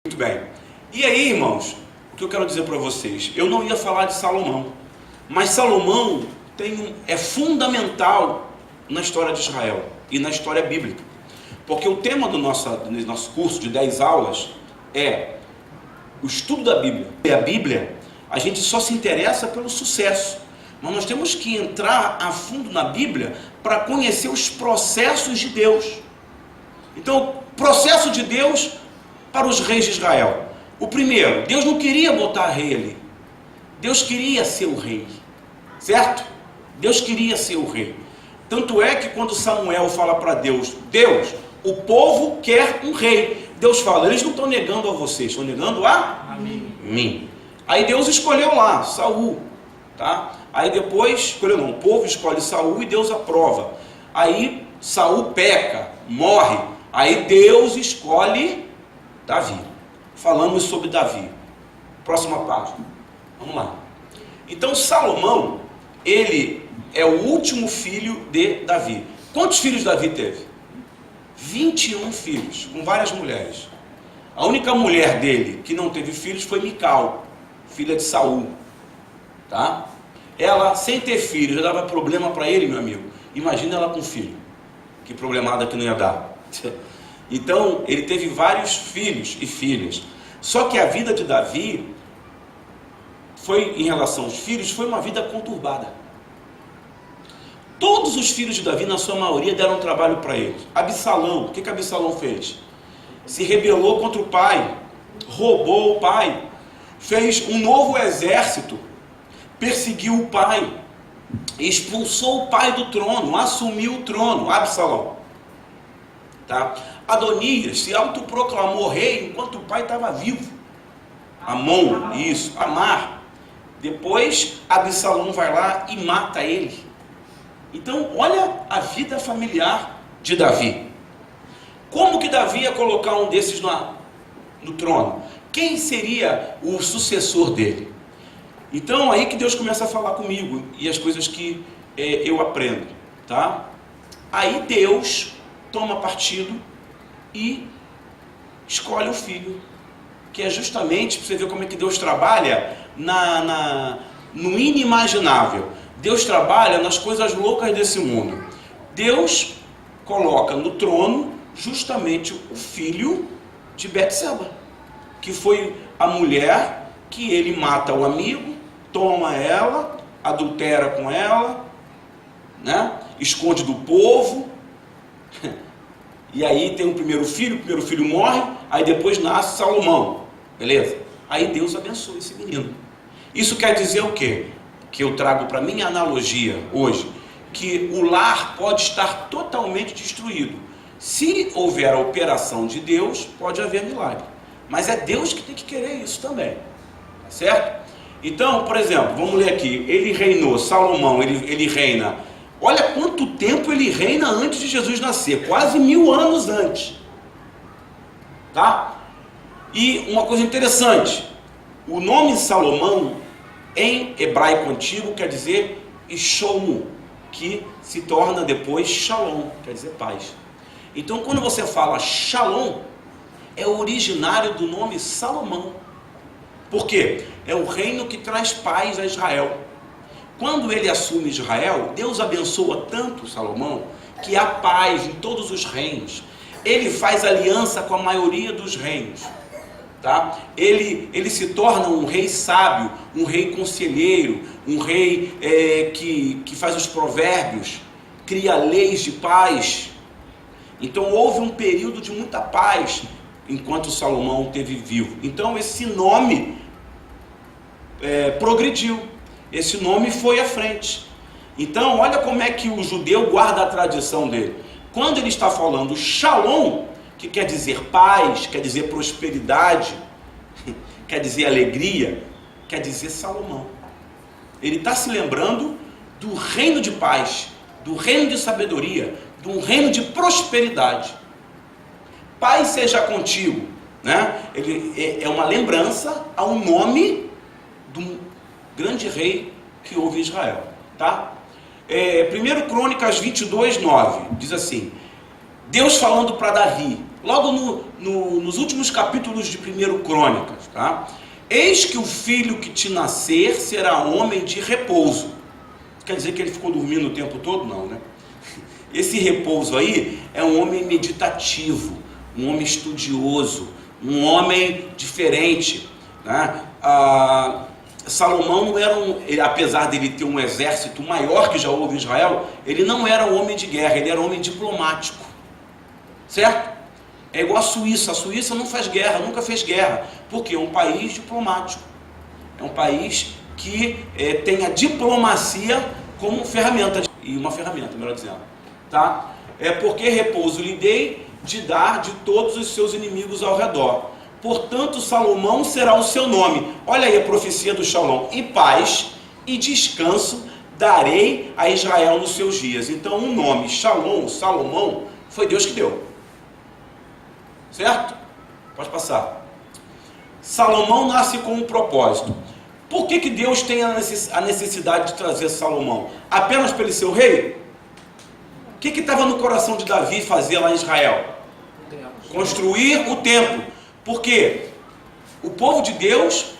Muito bem. E aí, irmãos, o que eu quero dizer para vocês? Eu não ia falar de Salomão, mas Salomão é fundamental na história de Israel e na história bíblica. Porque o tema do nosso curso de 10 aulas é o estudo da Bíblia. E a Bíblia, a gente só se interessa pelo sucesso, mas nós temos que entrar a fundo na Bíblia para conhecer os processos de Deus. Então, o processo de Deus para os reis de Israel. O primeiro, Deus não queria botar rei ali. Deus queria ser o rei, certo? Deus queria ser o rei. Tanto é que quando Samuel fala para Deus, o povo quer um rei. Deus fala, eles não estão negando a vocês, estão negando a mim. Aí Deus escolheu lá, Saul, tá? Aí depois, o povo escolhe Saul e Deus aprova. Aí Saul peca, morre. Aí Deus escolhe Davi. Falamos sobre Davi. Próxima página. Vamos lá. Então Salomão, ele é o último filho de Davi. Quantos filhos Davi teve? 21 filhos, com várias mulheres. A única mulher dele que não teve filhos foi Mical, filha de Saul. Tá? Ela, sem ter filhos, já dava problema para ele, meu amigo. Imagina ela com filho. Que problemada que não ia dar. Então, ele teve vários filhos e filhas. Só que a vida de Davi, em relação aos filhos, foi uma vida conturbada. Todos os filhos de Davi, na sua maioria, deram trabalho para ele. Absalão, o que Absalão fez? Se rebelou contra o pai, roubou o pai, fez um novo exército, perseguiu o pai, expulsou o pai do trono, assumiu o trono, Absalão. Tá? Adonias se autoproclamou rei enquanto o pai estava vivo. Amon, isso, Amar. Depois Absalão vai lá e mata ele. Então olha a vida familiar de Davi. Como que Davi ia colocar um desses no trono? Quem seria o sucessor dele? Então aí que Deus começa a falar comigo e as coisas que eu aprendo, tá? Aí Deus toma partido e escolhe o filho, que é justamente, para você ver como é que Deus trabalha no inimaginável. Deus trabalha nas coisas loucas desse mundo. Deus coloca no trono justamente o filho de Betseba, que foi a mulher que ele mata o amigo, toma ela, adultera com ela, né? Esconde do povo. E aí tem o primeiro filho morre, aí depois nasce Salomão, beleza? Aí Deus abençoa esse menino. Isso quer dizer o quê? Que eu trago para minha analogia hoje, que o lar pode estar totalmente destruído. Se houver a operação de Deus, pode haver milagre. Mas é Deus que tem que querer isso também, tá certo? Então, por exemplo, vamos ler aqui, ele reinou, Salomão, ele reina. Olha quanto tempo ele reina antes de Jesus nascer, quase 1000 anos antes, tá? E uma coisa interessante, o nome Salomão, em hebraico antigo, quer dizer Shalom, que se torna depois Shalom, quer dizer paz. Então quando você fala Shalom, é originário do nome Salomão. Por quê? É o reino que traz paz a Israel. Quando ele assume Israel, Deus abençoa tanto Salomão, que há paz em todos os reinos. Ele faz aliança com a maioria dos reinos. Tá? Ele se torna um rei sábio, um rei conselheiro, um rei que faz os provérbios, cria leis de paz. Então houve um período de muita paz, enquanto Salomão esteve vivo. Então esse nome progrediu. Esse nome foi à frente. Então, olha como é que o judeu guarda a tradição dele. Quando ele está falando Shalom, que quer dizer paz, quer dizer prosperidade, quer dizer alegria, quer dizer Salomão. Ele está se lembrando do reino de paz, do reino de sabedoria, do reino de prosperidade. Paz seja contigo, né? Ele é uma lembrança ao nome do grande rei que houve em Israel, tá? 1 Crônicas 22:9 diz assim: Deus falando para Davi, logo nos últimos capítulos de 1 Crônicas, tá? Eis que o filho que te nascer será homem de repouso. Quer dizer que ele ficou dormindo o tempo todo? Não, né? Esse repouso aí é um homem meditativo, um homem estudioso, um homem diferente, né? Salomão não era apesar dele ter um exército maior que já houve em Israel, ele não era um homem de guerra, ele era um homem diplomático, certo? É igual a Suíça não faz guerra, nunca fez guerra, porque é um país diplomático, é um país que tem a diplomacia como ferramenta, e uma ferramenta, melhor dizendo, tá? É porque repouso lhe dei de dar de todos os seus inimigos ao redor. Portanto, Salomão será o seu nome. Olha aí a profecia do Shalom. E paz e descanso darei a Israel nos seus dias. Então, o nome Shalom, Salomão, foi Deus que deu. Certo? Pode passar. Salomão nasce com um propósito. Por que Deus tem a necessidade de trazer Salomão? Apenas para ele ser o rei? O que estava no coração de Davi fazer lá em Israel? Construir o templo. Porque o povo de Deus,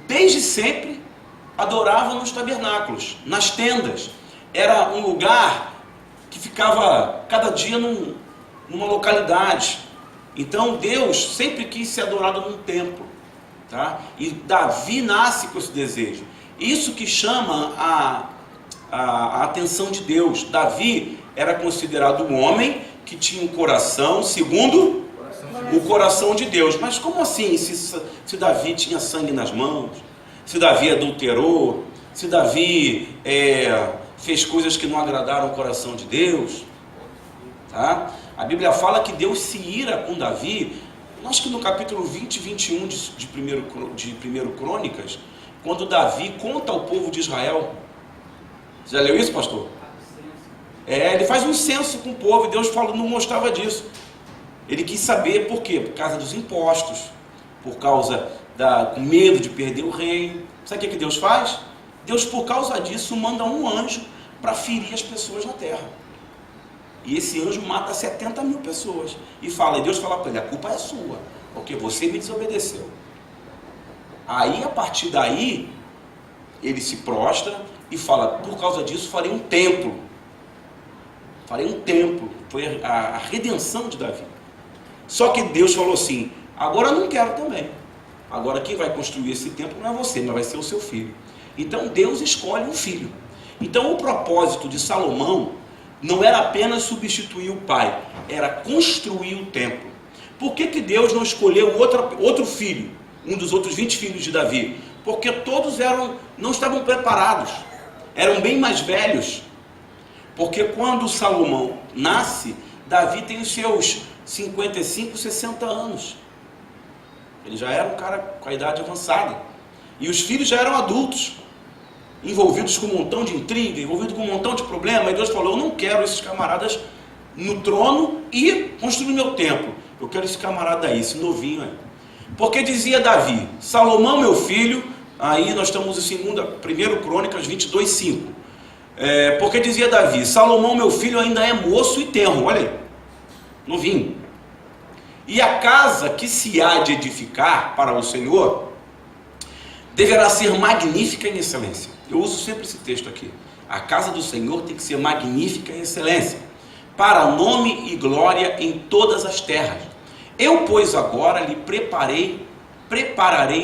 desde sempre, adorava nos tabernáculos, nas tendas. Era um lugar que ficava cada dia numa localidade. Então Deus sempre quis ser adorado num templo, tá? E Davi nasce com esse desejo. Isso que chama a atenção de Deus. Davi era considerado um homem que tinha um coração segundo o coração de Deus. Mas como assim? Se Davi tinha sangue nas mãos, se Davi adulterou, se Davi fez coisas que não agradaram o coração de Deus, tá? A Bíblia fala que Deus se ira com Davi, acho que no capítulo 20 e 21 de 1 Crônicas, quando Davi conta ao povo de Israel. Você já leu isso, pastor? Ele faz um censo com o povo e Deus não mostrava disso. Ele quis saber por quê? Por causa dos impostos, por causa do medo de perder o reino. Sabe o que Deus faz? Deus, por causa disso, manda um anjo para ferir as pessoas na terra. E esse anjo mata 70 mil pessoas. E Deus fala para ele, a culpa é sua, porque você me desobedeceu. Aí, a partir daí, ele se prostra e fala, por causa disso farei um templo. Farei um templo. Foi a redenção de Davi. Só que Deus falou assim, agora eu não quero também. Agora quem vai construir esse templo não é você, mas vai ser o seu filho. Então Deus escolhe um filho. Então o propósito de Salomão não era apenas substituir o pai, era construir o templo. Por que Deus não escolheu outro filho, um dos outros 20 filhos de Davi? Porque todos não estavam preparados, eram bem mais velhos. Porque quando Salomão nasce, Davi tem os seus 55, 60 anos. Ele já era um cara com a idade avançada. E os filhos já eram adultos, envolvidos com um montão de intriga, envolvidos com um montão de problema. E Deus falou, eu não quero esses camaradas no trono e construir meu templo. Eu quero esse camarada aí, esse novinho aí. Porque dizia Davi, Salomão meu filho, aí nós estamos em 1 Crônicas 22, 5. Porque dizia Davi, Salomão meu filho ainda é moço e tenro, olha aí, novinho. E a casa que se há de edificar para o Senhor deverá ser magnífica em excelência. Eu uso sempre esse texto aqui. A casa do Senhor tem que ser magnífica em excelência, para nome e glória em todas as terras. Eu, pois, agora lhe prepararei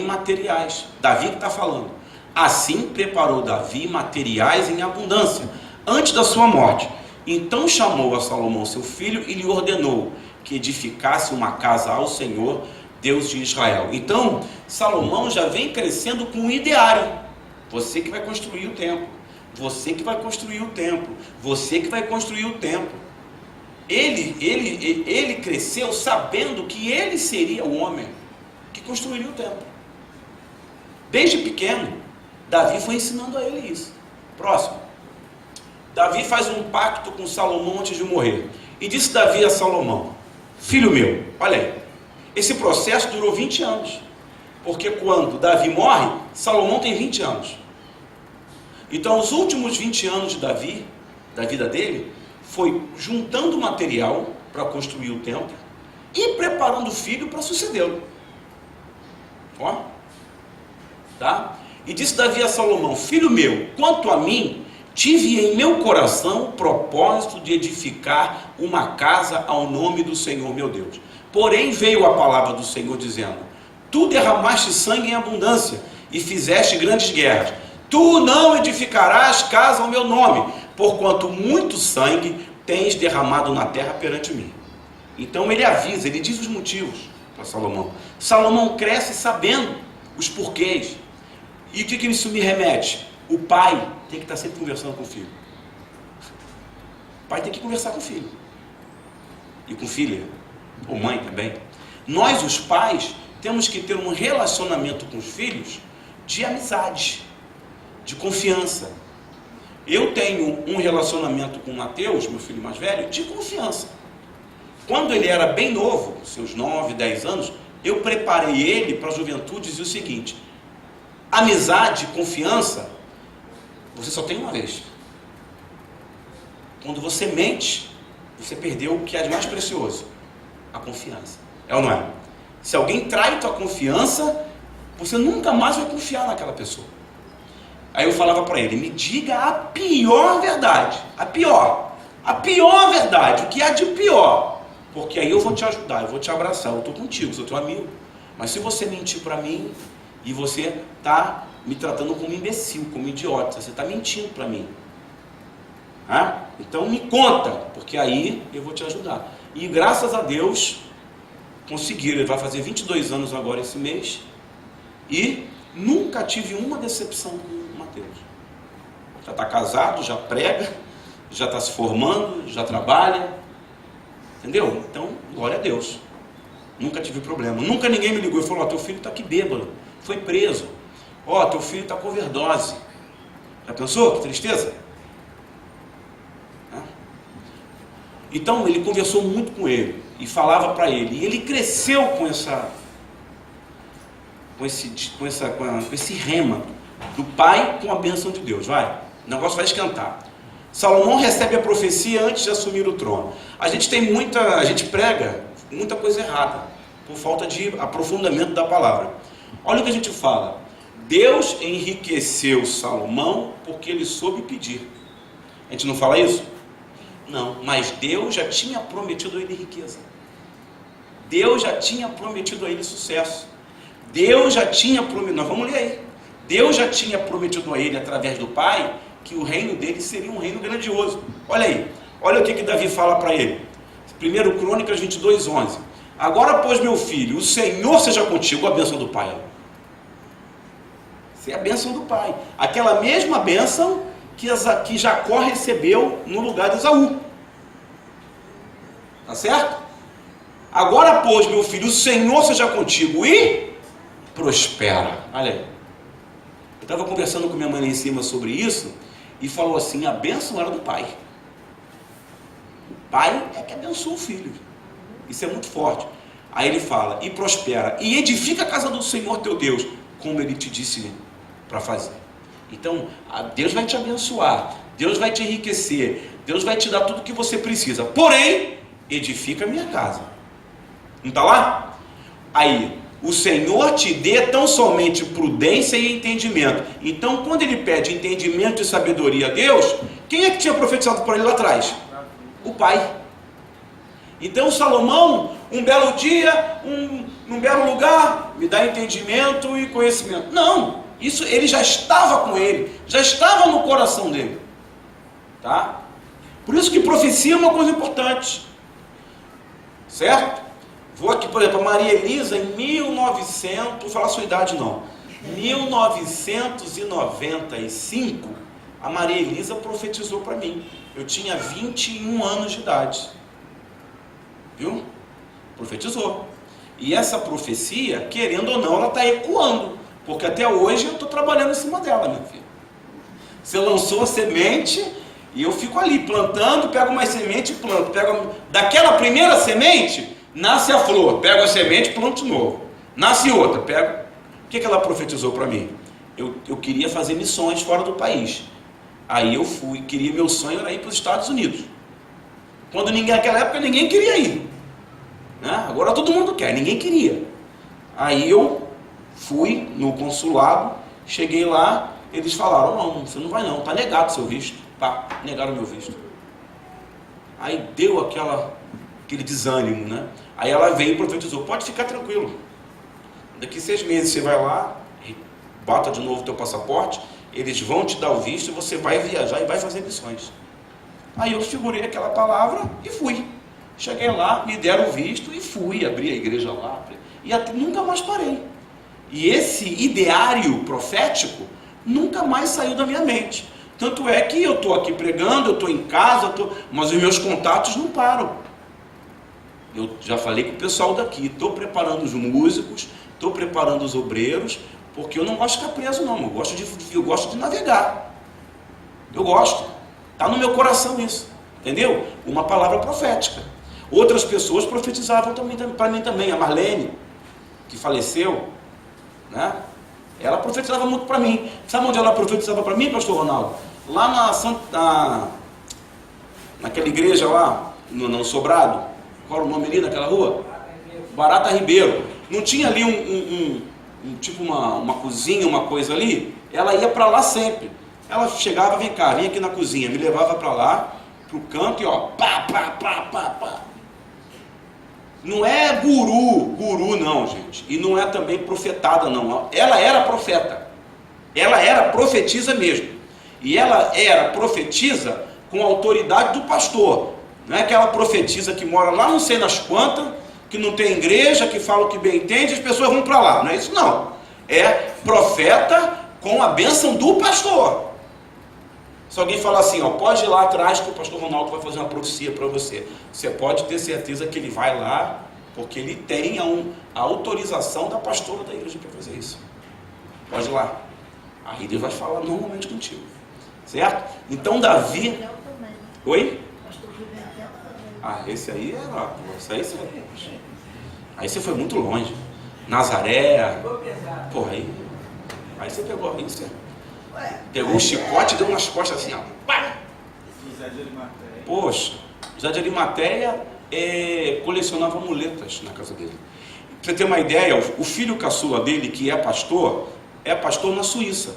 materiais. Davi que está falando. Assim preparou Davi materiais em abundância, antes da sua morte. Então chamou a Salomão seu filho e lhe ordenou que edificasse uma casa ao Senhor, Deus de Israel. Então, Salomão já vem crescendo com um ideário. Você que vai construir o templo. Você que vai construir o templo. Você que vai construir o templo. Ele cresceu sabendo que ele seria o homem que construiria o templo. Desde pequeno, Davi foi ensinando a ele isso. Próximo. Davi faz um pacto com Salomão antes de morrer. E disse Davi a Salomão, filho meu, olha aí, esse processo durou 20 anos. Porque quando Davi morre, Salomão tem 20 anos. Então os últimos 20 anos de Davi, da vida dele, foi juntando material para construir o templo, e preparando o filho para sucedê-lo. Ó, tá? E disse Davi a Salomão: filho meu, quanto a mim, tive em meu coração o propósito de edificar uma casa ao nome do Senhor meu Deus. Porém veio a palavra do Senhor dizendo: tu derramaste sangue em abundância e fizeste grandes guerras. Tu não edificarás casa ao meu nome, porquanto muito sangue tens derramado na terra perante mim. Então ele avisa, ele diz os motivos para Salomão. Salomão cresce sabendo os porquês. E o que isso me remete? O pai tem que estar sempre conversando com o filho. O pai tem que conversar com o filho. E com filha, ou mãe também. Nós, os pais, temos que ter um relacionamento com os filhos de amizade, de confiança. Eu tenho um relacionamento com o Mateus, meu filho mais velho, de confiança. Quando ele era bem novo, seus 9, 10 anos, eu preparei ele para a juventude e dizia o seguinte: amizade, confiança, você só tem uma vez. Quando você mente, você perdeu o que é de mais precioso, a confiança. É ou não é? Se alguém trai tua confiança, você nunca mais vai confiar naquela pessoa. Aí eu falava para ele: me diga a pior verdade, a pior verdade, o que há de pior, porque aí eu vou te ajudar, eu vou te abraçar, eu estou contigo, sou teu amigo. Mas se você mentir para mim, e você está me tratando como imbecil, como idiota, você está mentindo para mim. Então me conta, porque aí eu vou te ajudar. E graças a Deus, conseguiram. Ele vai fazer 22 anos agora esse mês, e nunca tive uma decepção com o Mateus. Já está casado, já prega, já está se formando, já trabalha, entendeu? Então, glória a Deus. Nunca tive problema. Nunca ninguém me ligou e falou: teu filho está aqui bêbado, foi preso. Teu filho está com overdose. Já pensou? Que tristeza. Então ele conversou muito com ele e falava para ele, e ele cresceu com esse rema do pai com a bênção de Deus. O negócio vai esquentar. Salomão recebe a profecia antes de assumir o trono. A gente prega muita coisa errada por falta de aprofundamento da palavra. Olha o que a gente fala: Deus enriqueceu Salomão porque ele soube pedir. A gente não fala isso? Não, mas Deus já tinha prometido a ele riqueza. Deus já tinha prometido a ele sucesso. Deus já tinha prometido, nós vamos ler aí. Deus já tinha prometido a ele, através do pai, que o reino dele seria um reino grandioso. Olha aí, olha o que Davi fala para ele. 1 Crônicas 22:11. Agora, pois, meu filho, o Senhor seja contigo, a bênção do pai. Essa é a bênção do pai. Aquela mesma bênção que Jacó recebeu no lugar de Esaú. Tá certo? Agora, pois, meu filho, o Senhor seja contigo e prospera. Olha aí. Eu estava conversando com minha mãe lá em cima sobre isso, e falou assim: a bênção era do pai. O pai é que abençoa o filho. Isso é muito forte. Aí ele fala: e prospera, e edifica a casa do Senhor teu Deus, como ele te disse para fazer. Então, Deus vai te abençoar, Deus vai te enriquecer, Deus vai te dar tudo o que você precisa. Porém, edifica a minha casa. Não está lá? Aí, o Senhor te dê tão somente prudência e entendimento. Então, quando ele pede entendimento e sabedoria a Deus, quem é que tinha profetizado para ele lá atrás? O pai. Então, Salomão, um belo dia, num belo lugar, me dá entendimento e conhecimento. Não, isso ele já estava com ele, já estava no coração dele. Tá? Por isso que profecia é uma coisa importante. Certo? Vou aqui, por exemplo, a Maria Elisa, em 1900, vou falar a sua idade não, 1995, a Maria Elisa profetizou para mim. Eu tinha 21 anos de idade. Viu? Profetizou. E essa profecia, querendo ou não, ela está ecoando, porque até hoje eu estou trabalhando em cima dela, minha filha. Você lançou a semente e eu fico ali plantando, pego mais semente e planto. Daquela primeira semente, nasce a flor, pego a semente e planto de novo. Nasce outra, pego. O que ela profetizou para mim? Eu queria fazer missões fora do país. Aí eu fui, meu sonho era ir para os Estados Unidos. Quando naquela época ninguém queria ir. né? Agora todo mundo quer, ninguém queria. Aí eu fui no consulado, cheguei lá, eles falaram, não, você não vai não, tá negado o seu visto. Tá, negaram o meu visto. Aí deu aquele desânimo, né? Aí ela veio e profetizou, pode ficar tranquilo. Daqui 6 meses você vai lá, bota de novo o teu passaporte, eles vão te dar o visto e você vai viajar e vai fazer missões. Aí eu figurei aquela palavra e fui. Cheguei lá, me deram o visto e fui, abri a igreja lá. E nunca mais parei. E esse ideário profético nunca mais saiu da minha mente. Tanto é que eu estou aqui pregando, eu estou em casa, mas os meus contatos não param. Eu já falei com o pessoal daqui, estou preparando os músicos, estou preparando os obreiros, porque eu não gosto de ficar preso não, eu gosto de navegar. Eu gosto. Está no meu coração isso. Entendeu? Uma palavra profética. Outras pessoas profetizavam também para mim também. A Marlene, que faleceu, né? Ela profetizava muito para mim. Sabe onde ela profetizava para mim, pastor Ronaldo? Lá naquela igreja lá, no Sobrado. Qual era o nome ali daquela rua? Barata Ribeiro. Não tinha ali tipo uma cozinha, uma coisa ali? Ela ia para lá sempre. Ela chegava, vem cá, vem aqui na cozinha, me levava para lá, pro canto e ó, pá, pá, pá, pá, pá. Não é guru não, gente. E não é também profetada não. Ela era profeta. Ela era profetisa mesmo. E ela era profetisa com a autoridade do pastor. Não é aquela profetisa que mora lá não sei nas quantas, que não tem igreja, que fala o que bem entende, as pessoas vão para lá. Não é isso não. É profeta com a bênção do pastor. Se alguém falar assim, ó, pode ir lá atrás que o pastor Ronaldo vai fazer uma profecia para você. Você pode ter certeza que ele vai lá, porque ele tem a autorização da pastora da igreja para fazer isso. Pode ir lá. Aí Deus vai falar normalmente contigo. Certo? Então Davi... Oi? Ah, esse aí era... Aí você foi muito longe. Nazaré... Porra, aí você pegou isso. Pegou um chicote e deu nas costas assim, ó. Pá! Poxa, José de Arimateia colecionava muletas na casa dele. Pra você ter uma ideia, o filho caçula dele, que é pastor na Suíça.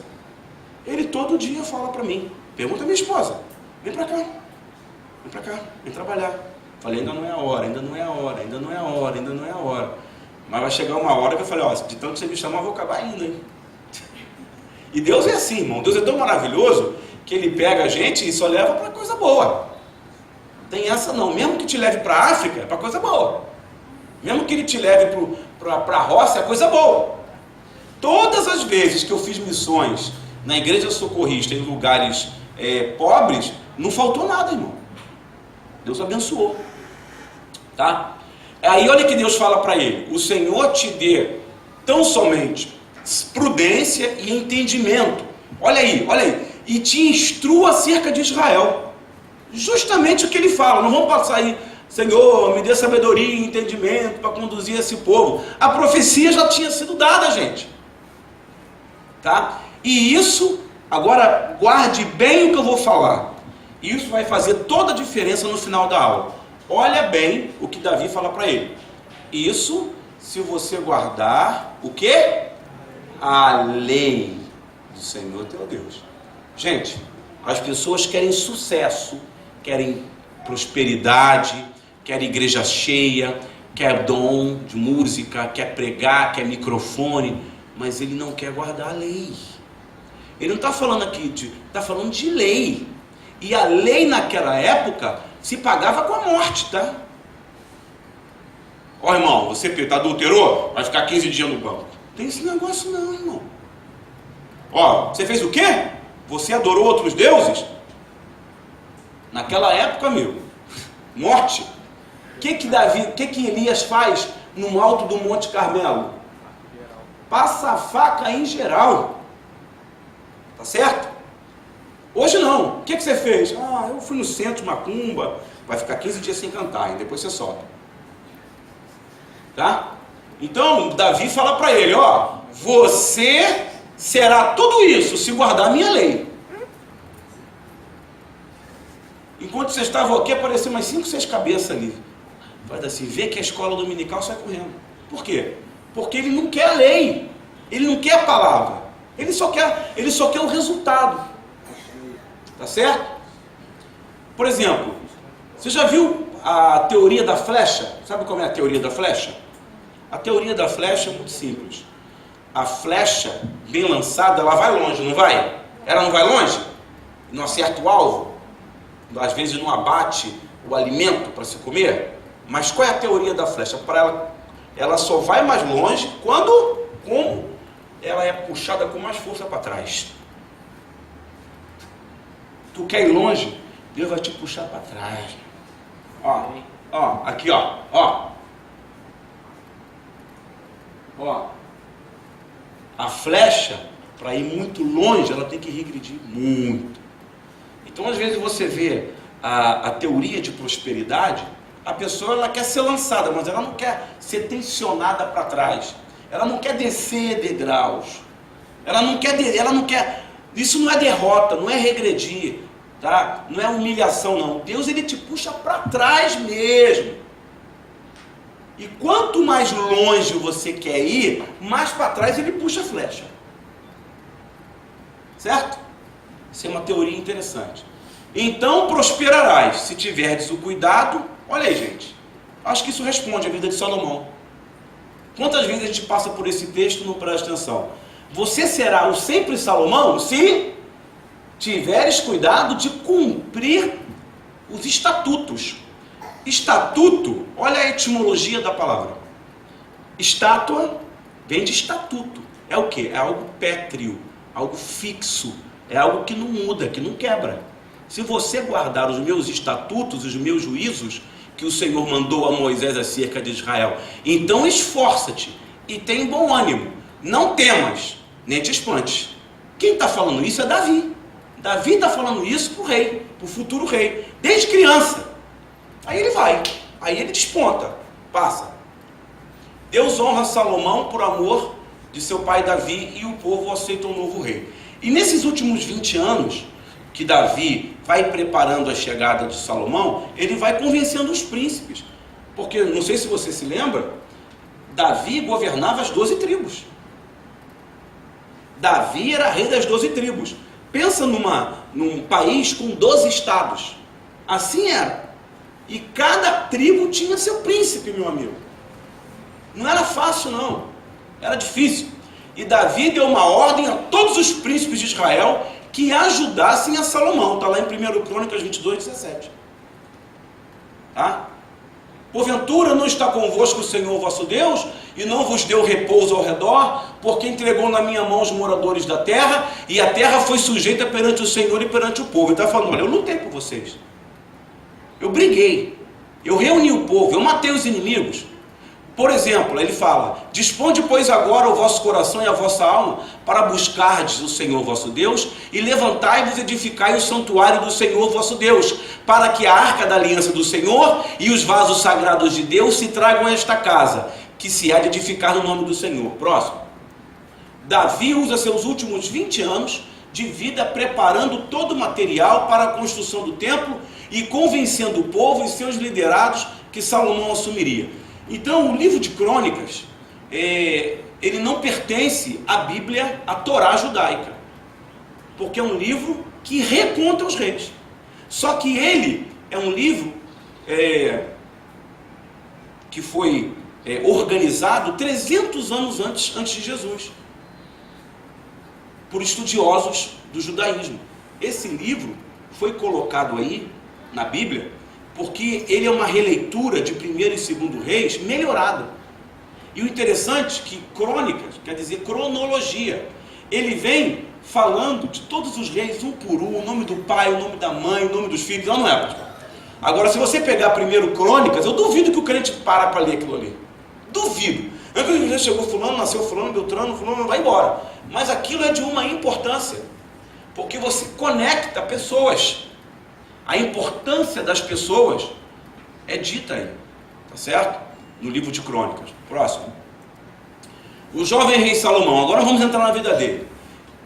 Ele todo dia fala para mim, pergunta a minha esposa, vem para cá, vem trabalhar. Falei, ainda não é a hora, ainda não é a hora, ainda não é a hora, ainda não é a hora. Mas vai chegar uma hora que eu falei, ó, de tanto que você me chamar, eu vou acabar indo, hein? E Deus é assim, irmão. Deus é tão maravilhoso que Ele pega a gente e só leva para coisa boa. Tem essa não. Mesmo que te leve para a África, é para coisa boa. Mesmo que Ele te leve para a roça, é coisa boa. Todas as vezes que eu fiz missões na igreja socorrista em lugares pobres, não faltou nada, irmão. Deus abençoou. Tá? Aí olha que Deus fala para ele: o Senhor te dê tão somente prudência e entendimento. Olha aí, e te instrua acerca de Israel. Justamente o que ele fala. Não vamos passar aí, Senhor, me dê sabedoria e entendimento para conduzir esse povo. A profecia já tinha sido dada, gente. Tá? E isso, agora guarde bem o que eu vou falar. Isso vai fazer toda a diferença no final da aula. Olha bem o que Davi fala para ele. Isso, se você guardar o quê? A lei do Senhor teu Deus. Gente, as pessoas querem sucesso, querem prosperidade, querem igreja cheia, quer dom de música, quer pregar, quer microfone, mas ele não quer guardar a lei. Ele não está falando aqui, está falando de lei. E a lei naquela época se pagava com a morte, tá? Ó, irmão, você adulterou, vai ficar 15 dias no banco. Tem esse negócio não, irmão. Ó, você fez o quê? Você adorou outros deuses? Naquela época, amigo, morte. O que Elias faz no alto do Monte Carmelo? Passa a faca em geral. Tá certo? Hoje não. O que você fez? Ah, eu fui no centro, macumba. Vai ficar 15 dias sem cantar, e depois você sobe. Tá? Então, Davi fala para ele, ó, você será tudo isso se guardar a minha lei. Enquanto você estava aqui, apareceu umas 5, 6 cabeças ali. faz assim, vê que a escola dominical, sai correndo. Por quê? Porque ele não quer a lei, ele não quer a palavra, ele só quer o resultado. Tá certo? Por exemplo, você já viu a teoria da flecha? Sabe como é a teoria da flecha? A teoria da flecha é muito simples. A flecha bem lançada, ela vai longe, não vai? Ela não vai longe? Não acerta o alvo? Às vezes não abate o alimento para se comer? Mas qual é a teoria da flecha? Para ela só vai mais longe como ela é puxada com mais força para trás. Tu quer ir longe? Deus vai te puxar para trás. Ó, aqui, ó. A flecha, para ir muito longe, ela tem que regredir muito. Então, às vezes você vê a teoria de prosperidade, a pessoa ela quer ser lançada, mas ela não quer ser tensionada para trás. Ela não quer descer degraus. Ela não quer. Isso não é derrota, não é regredir, tá? Não é humilhação, não. Deus, ele te puxa para trás mesmo. E quanto mais longe você quer ir, mais para trás ele puxa a flecha. Certo? Isso é uma teoria interessante. Então prosperarás, se tiverdes o cuidado. Olha aí, gente. Acho que isso responde à vida de Salomão. Quantas vezes a gente passa por esse texto e não presta atenção? Você será o sempre Salomão se tiveres cuidado de cumprir os estatutos. Estatuto, olha a etimologia da palavra. Estátua vem de estatuto. É o que? É algo pétreo, algo fixo, é algo que não muda, que não quebra. Se você guardar os meus estatutos, os meus juízos, que o Senhor mandou a Moisés acerca de Israel, então esforça-te e tem bom ânimo, não temas, nem te espantes. Quem está falando isso é Davi. Davi está falando isso para o rei, para o futuro rei, desde criança. Aí ele vai, aí ele desponta, passa. Deus honra Salomão por amor de seu pai Davi e o povo aceita um novo rei. E nesses últimos 20 anos, que Davi vai preparando a chegada de Salomão, ele vai convencendo os príncipes. Porque, não sei se você se lembra, Davi governava as 12 tribos. Davi era rei das 12 tribos. Pensa num país com 12 estados. Assim era. E cada tribo tinha seu príncipe, meu amigo. Não era fácil, não. Era difícil. E Davi deu uma ordem a todos os príncipes de Israel que ajudassem a Salomão. Está lá em 1 Crônicas 22, 17. Tá? Porventura não está convosco o Senhor vosso Deus, e não vos deu repouso ao redor, porque entregou na minha mão os moradores da terra, e a terra foi sujeita perante o Senhor e perante o povo. Ele está falando, olha, eu lutei por vocês. Eu briguei, eu reuni o povo, eu matei os inimigos. Por exemplo, ele fala, disponde pois agora o vosso coração e a vossa alma para buscardes o Senhor vosso Deus e levantai-vos e edificai o santuário do Senhor vosso Deus, para que a arca da aliança do Senhor e os vasos sagrados de Deus se tragam a esta casa, que se há de edificar no nome do Senhor. Próximo. Davi usa seus últimos 20 anos de vida preparando todo o material para a construção do templo e convencendo o povo e seus liderados que Salomão assumiria. Então, o livro de Crônicas, ele não pertence à Bíblia, à Torá judaica, porque é um livro que reconta os reis. Só que ele é um livro que foi organizado 300 anos antes de Jesus, por estudiosos do judaísmo. Esse livro foi colocado aí na Bíblia porque ele é uma releitura de 1º e 2º Reis melhorada. E o interessante é que Crônicas, quer dizer cronologia, ele vem falando de todos os reis, um por um, o nome do pai, o nome da mãe, o nome dos filhos. Não é, pastor? Agora, se você pegar 1 Crônicas, eu duvido que o crente para ler aquilo ali. Duvido. Já chegou fulano, nasceu fulano, Beltrano, fulano, vai embora. Mas aquilo é de uma importância, porque você conecta pessoas. A importância das pessoas é dita aí, tá certo? No livro de Crônicas. Próximo. O jovem rei Salomão, agora vamos entrar na vida dele.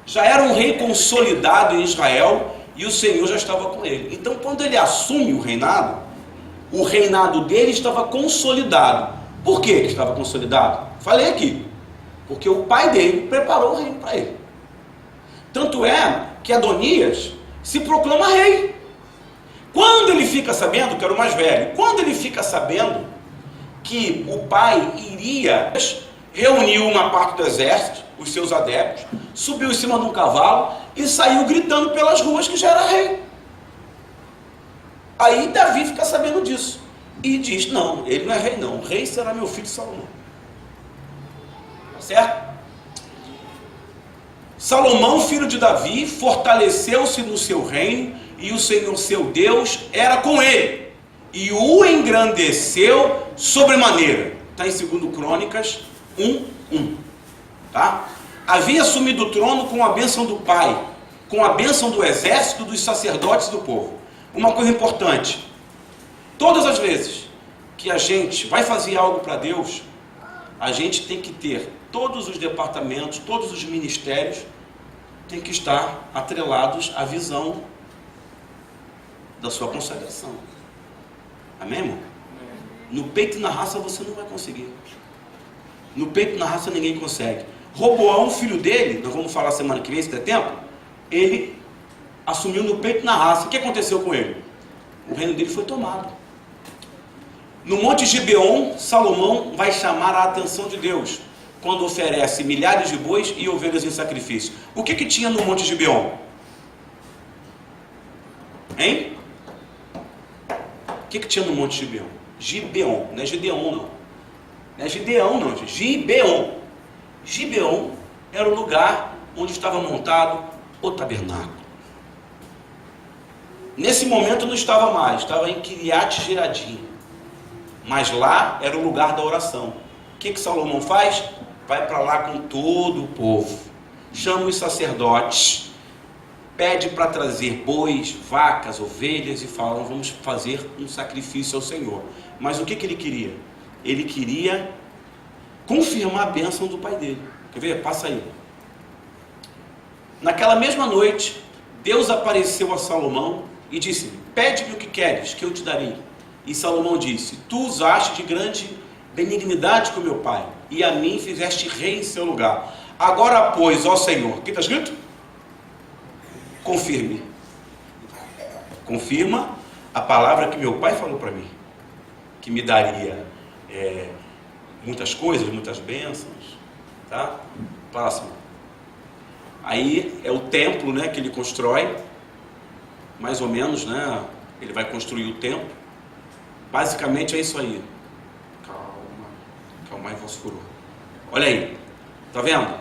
Já era um rei consolidado em Israel e o Senhor já estava com ele. Então, quando ele assume o reinado, O reinado dele estava consolidado. Por que estava consolidado? Falei aqui. Porque o pai dele preparou o reino para ele. Tanto é que Adonias se proclama rei. Quando ele fica sabendo, que era o mais velho, quando ele fica sabendo que o pai iria, reuniu uma parte do exército, os seus adeptos, subiu em cima de um cavalo e saiu gritando pelas ruas que já era rei. Aí Davi fica sabendo disso e diz: não, ele não é rei não, o rei será meu filho Salomão. Certo? Salomão, filho de Davi, fortaleceu-se no seu reino, e o Senhor seu Deus era com ele, e o engrandeceu sobremaneira. Está em 2 Crônicas 1:1. Tá? Havia assumido o trono com a bênção do pai, com a bênção do exército, dos sacerdotes do povo. Uma coisa importante: todas as vezes que a gente vai fazer algo para Deus, a gente tem que ter todos os departamentos, todos os ministérios, tem que estar atrelados à visão da sua consagração. Amém, irmão? No peito e na raça você não vai conseguir. No peito e na raça ninguém consegue. Roboão, filho dele, nós vamos falar semana que vem, se der tempo, ele assumiu no peito e na raça. O que aconteceu com ele? O reino dele foi tomado. No Monte Gibeon, Salomão vai chamar a atenção de Deus quando oferece milhares de bois e ovelhas em sacrifício. O que tinha no Monte Gibeon? Hein? O que tinha no Monte Gibeon? Gibeon, não é Gideon não. Não é Gideão não, gente. Gibeon. Gibeon era o lugar onde estava montado o tabernáculo. Nesse momento não estava mais, estava em Kiriat Jearim. Mas lá era o lugar da oração. O que Salomão faz? Vai para lá com todo o povo, chama os sacerdotes, pede para trazer bois, vacas, ovelhas e falam: vamos fazer um sacrifício ao Senhor. Mas o que ele queria? Ele queria confirmar a bênção do pai dele. Quer ver? Passa aí. Naquela mesma noite, Deus apareceu a Salomão e disse: pede-me o que queres, que eu te darei. E Salomão disse: tu usaste de grande benignidade com meu pai, e a mim fizeste rei em seu lugar. Agora, pois, ó Senhor, o que está escrito? Confirme. Confirma a palavra que meu pai falou para mim, que me daria muitas coisas, muitas bênçãos. Tá? Próximo. Aí é o templo, né, que ele constrói, mais ou menos, né? Ele vai construir o templo. Basicamente é isso aí. Calma aí, vosso furor. Olha aí, tá vendo?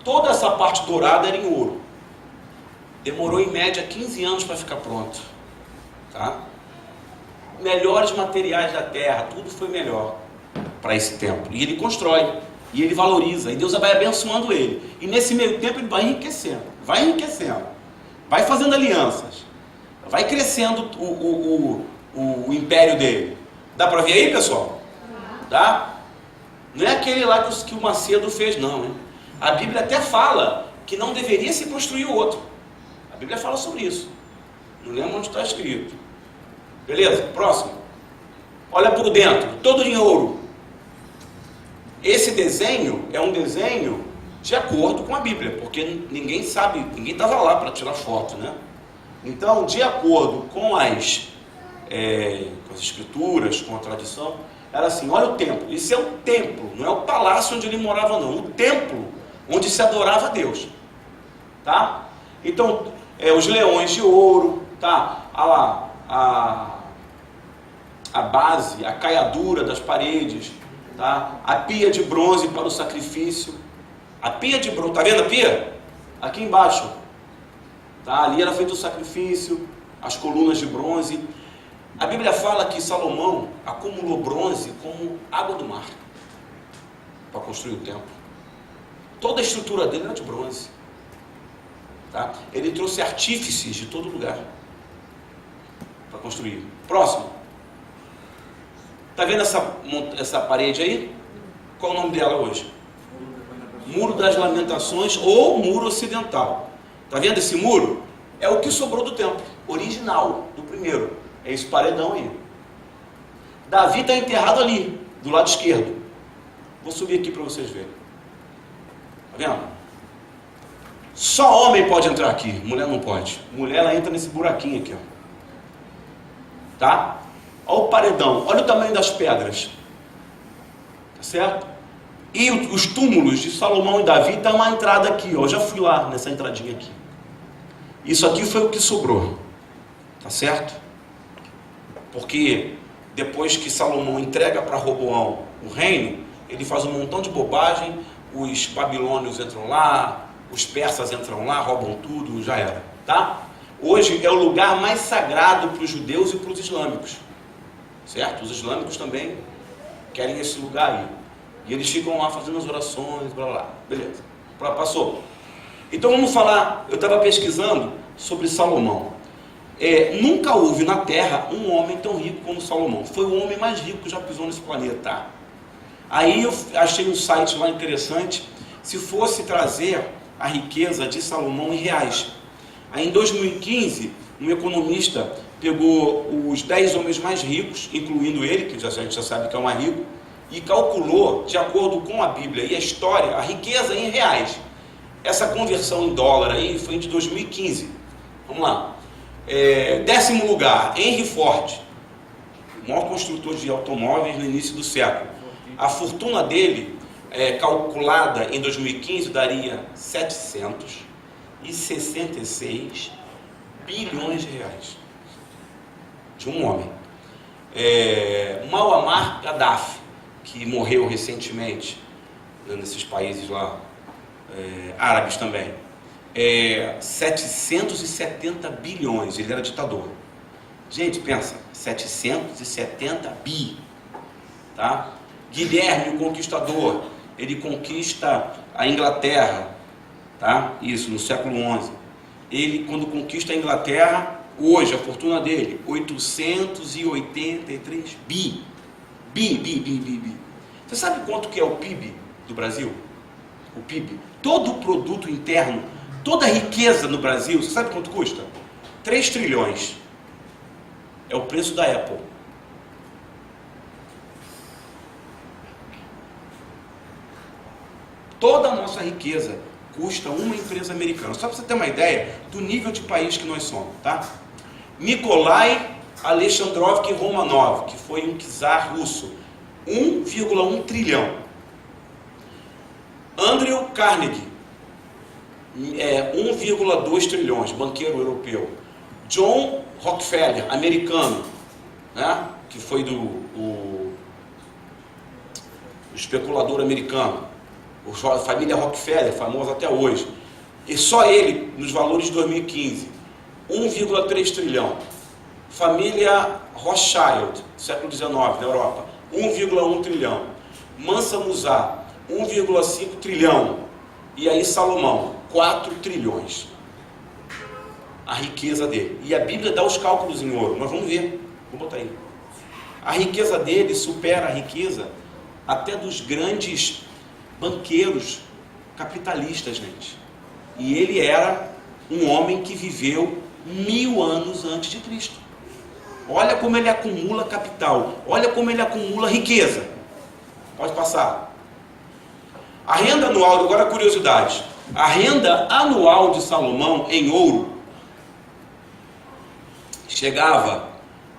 Toda essa parte dourada era em ouro. Demorou em média 15 anos para ficar pronto. Tá? Melhores materiais da terra, tudo foi melhor para esse templo. E ele constrói, e ele valoriza, e Deus vai abençoando ele. E nesse meio tempo ele vai enriquecendo, vai fazendo alianças, vai crescendo o império dele. Dá para ver aí, pessoal? Dá? Não é aquele lá que o Macedo fez, não. Hein? A Bíblia até fala que não deveria se construir o outro. A Bíblia fala sobre isso. Não lembro onde está escrito. Beleza? Próximo. Olha por dentro, todo em ouro. Esse desenho é um desenho de acordo com a Bíblia, porque ninguém sabe, ninguém estava lá para tirar foto, né? Então, de acordo com as escrituras, com a tradição, era assim: olha o templo, isso é o templo, não é o palácio onde ele morava não, o templo onde se adorava a Deus, tá? Então, os leões de ouro, tá? A base, a caiadura das paredes, tá? A pia de bronze para o sacrifício, a pia de bronze, tá vendo a pia? Aqui embaixo, tá? Ali era feito o sacrifício, as colunas de bronze. A Bíblia fala que Salomão acumulou bronze como água do mar para construir o templo. Toda a estrutura dele era de bronze. Tá? Ele trouxe artífices de todo lugar para construir. Próximo. Está vendo essa parede aí? Qual é o nome dela hoje? Muro das Lamentações ou Muro Ocidental. Está vendo esse muro? É o que sobrou do templo original, do primeiro. É esse paredão aí. Davi está enterrado ali, do lado esquerdo. Vou subir aqui para vocês verem. Tá vendo? Só homem pode entrar aqui, mulher não pode. Mulher, ela entra nesse buraquinho aqui, ó. Tá? Olha o paredão, olha o tamanho das pedras. Tá certo? E os túmulos de Salomão e Davi estão uma entrada aqui, ó. Eu já fui lá nessa entradinha aqui. Isso aqui foi o que sobrou. Tá certo? Porque depois que Salomão entrega para Roboão o reino, ele faz um montão de bobagem, os babilônios entram lá, os persas entram lá, roubam tudo, já era, tá? Hoje é o lugar mais sagrado para os judeus e para os islâmicos, certo? Os islâmicos também querem esse lugar aí, e eles ficam lá fazendo as orações, blá blá, beleza, passou. Então vamos falar, eu estava pesquisando sobre Salomão. Nunca houve na Terra um homem tão rico como Salomão. Foi o homem mais rico que já pisou nesse planeta. Aí eu achei um site lá interessante, se fosse trazer a riqueza de Salomão em reais. Aí em 2015, um economista pegou os 10 homens mais ricos, incluindo ele, que a gente já sabe que é o mais rico, e calculou, de acordo com a Bíblia e a história, a riqueza em reais. Essa conversão em dólar aí foi de 2015. Vamos lá. 10º lugar, Henry Ford, o maior construtor de automóveis no início do século. A fortuna dele, calculada em 2015, daria 766 bilhões de reais. De um homem. Muammar Gaddafi, que morreu recentemente, nesses países lá, árabes também, 770 bilhões, ele era ditador. Gente, pensa, 770 bi, tá? Guilherme, o Conquistador, ele conquista a Inglaterra, tá? Isso, no século XI. Ele, quando conquista a Inglaterra, hoje, a fortuna dele, 883 bi. Bi. Você sabe quanto que é o PIB do Brasil? O PIB? Todo o produto interno, toda a riqueza no Brasil, você sabe quanto custa? 3 trilhões. É o preço da Apple. Toda a nossa riqueza custa uma empresa americana. Só para você ter uma ideia do nível de país que nós somos, tá? Nikolai Alexandrovich Romanov, que foi um czar russo, 1,1 trilhão. Andrew Carnegie, 1,2 trilhões, banqueiro europeu. John Rockefeller, americano, né? Que foi o especulador americano, a família Rockefeller, famosa até hoje. E só ele, nos valores de 2015, 1,3 trilhão. Família Rothschild, século XIX, na Europa, 1,1 trilhão. Mansa Musa, 1,5 trilhão. E aí Salomão, 4 trilhões. A riqueza dele. E a Bíblia dá os cálculos em ouro, mas vamos ver. Vou botar aí. A riqueza dele supera a riqueza até dos grandes banqueiros capitalistas, gente. E ele era um homem que viveu 1000 anos antes de Cristo. Olha como ele acumula capital. Olha como ele acumula riqueza. Pode passar. A renda anual, agora curiosidade. A renda anual de Salomão em ouro chegava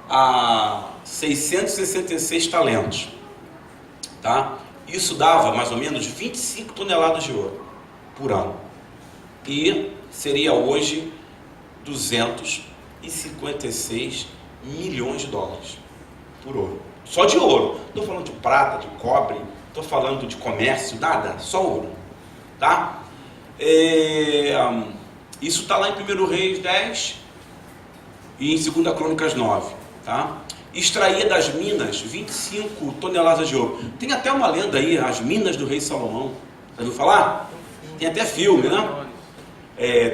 a 666 talentos. Tá? Isso dava mais ou menos 25 toneladas de ouro por ano. E seria hoje 256 milhões de dólares por ouro. Só de ouro. Estou falando de prata, de cobre, estou falando de comércio, nada, só ouro. Tá? Isso está lá em 1 Reis 10 e em 2 Crônicas 9. Tá? Extraía das minas 25 toneladas de ouro. Tem até uma lenda aí, as minas do rei Salomão. Já ouviu falar? Tem até filme, né?